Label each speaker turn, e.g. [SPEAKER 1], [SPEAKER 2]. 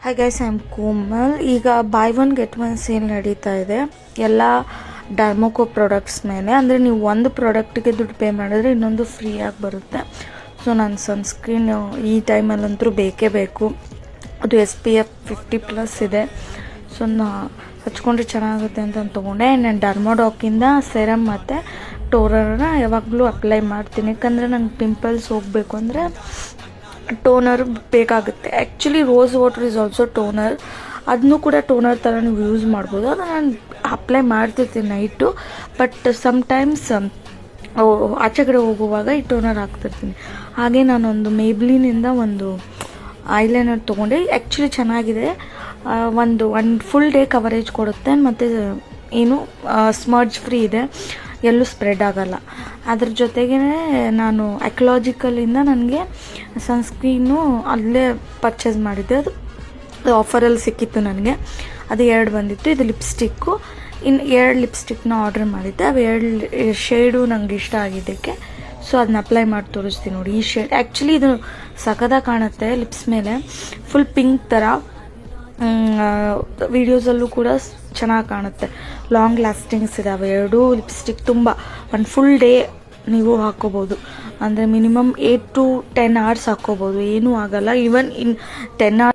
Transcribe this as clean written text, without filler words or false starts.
[SPEAKER 1] Hi guys, I am Komal. ಈಗ buy one get one sale ನಡೀತಾ ಇದೆ ಎಲ್ಲ ಡರ್ಮೋಕೋ ಪ್ರಾಡಕ್ಟ್ಸ್ ಮೇಲೆ. ಅಂದರೆ ನೀವು ಒಂದು ಪ್ರಾಡಕ್ಟಿಗೆ ದುಡ್ಡು ಪೇ ಮಾಡಿದ್ರೆ ಇನ್ನೊಂದು ಫ್ರೀಯಾಗಿ ಬರುತ್ತೆ. ಸೊ ನನ್ನ ಸನ್ಸ್ಕ್ರೀನ್ ಈ ಟೈಮಲ್ಲಂತೂ ಬೇಕೇ ಬೇಕು. ಅದು SPF 50+ ಇದೆ. ಸೊ ಹಚ್ಕೊಂಡ್ರೆ ಚೆನ್ನಾಗುತ್ತೆ ಅಂತ ತೊಗೊಂಡೆ. ನಾನು ಡರ್ಮೋಡಾಕಿಂದ ಸೆರಮ್ ಮತ್ತು ಟೋನರ್ನ ಯಾವಾಗಲೂ ಅಪ್ಲೈ ಮಾಡ್ತೀನಿ. ಯಾಕಂದರೆ ನಂಗೆ ಪಿಂಪಲ್ಸ್ ಹೋಗಬೇಕು ಅಂದರೆ ಟೋನರ್ ಬೇಕಾಗುತ್ತೆ. Actually rose water is also toner. ಅದನ್ನು ಕೂಡ ಟೋನರ್ ಥರ ನೀವು ಯೂಸ್ ಮಾಡ್ಬೋದು. ಅದು ನಾನು ಅಪ್ಲೈ ಮಾಡ್ತಿರ್ತೀನಿ ನೈಟು. ಬಟ್ ಸಮ್ಟೈಮ್ಸ್ ಆಚೆ ಕಡೆ ಹೋಗುವಾಗ ಈ ಟೋನರ್ ಹಾಕ್ತಿರ್ತೀನಿ. ಹಾಗೆ ನಾನೊಂದು ಮೇಬ್ಲಿನಿಂದ ಒಂದು ಐಲೈನರ್ ತೊಗೊಂಡೆ. ಆ್ಯಕ್ಚುಲಿ ಚೆನ್ನಾಗಿದೆ. ಒಂದು ಫುಲ್ ಡೇ ಕವರೇಜ್ ಕೊಡುತ್ತೆ ಮತ್ತು ಏನು ಸ್ಮರ್ಜ್ ಫ್ರೀ ಇದೆ, ಎಲ್ಲೂ ಸ್ಪ್ರೆಡ್ ಆಗೋಲ್ಲ. ಅದ್ರ ಜೊತೆಗೇ ನಾನು ಎಕಲಾಜಿಕಲಿಂದ ನನಗೆ ಸನ್ಸ್ಕ್ರೀನು ಅಲ್ಲೇ ಪರ್ಚೇಸ್ ಮಾಡಿದ್ದೆ. ಅದು ಆಫರಲ್ಲಿ ಸಿಕ್ಕಿತ್ತು ನನಗೆ. ಅದು 2 ಬಂದಿತ್ತು. ಇದು ಲಿಪ್ಸ್ಟಿಕ್ಕು, ಇನ್ನು 2 ಲಿಪ್ಸ್ಟಿಕ್ನ ಆರ್ಡ್ರ್ ಮಾಡಿದ್ದೆ. ಅವು 2 ಶೇಡು ನಂಗೆ ಇಷ್ಟ ಆಗಿದ್ದಕ್ಕೆ ಸೊ ಅದನ್ನ ಅಪ್ಲೈ ಮಾಡಿ ತೋರಿಸ್ತೀನಿ ನೋಡಿ. ಈ ಶೇಡ್ ಆ್ಯಕ್ಚುಲಿ ಇದು ಸಖತ್ತಾಗಿ ಕಾಣುತ್ತೆ ಲಿಪ್ಸ್ ಮೇಲೆ, ಫುಲ್ ಪಿಂಕ್ ಥರ. ವಿಡಿಯೋಸಲ್ಲೂ ಕೂಡ ಚೆನ್ನಾಗಿ ಕಾಣುತ್ತೆ. ಲಾಂಗ್ ಲಾಸ್ಟಿಂಗ್ಸ್ ಇದ್ದಾವೆ 2 ಲಿಪ್ಸ್ಟಿಕ್. ತುಂಬ ಒಂದು ಫುಲ್ ಡೇ ನೀವು ಹಾಕ್ಕೋಬೋದು. ಅಂದರೆ ಮಿನಿಮಮ್ 8 to 10 hours ಹಾಕ್ಕೋಬೋದು, ಏನೂ ಆಗಲ್ಲ. Even in 10 hours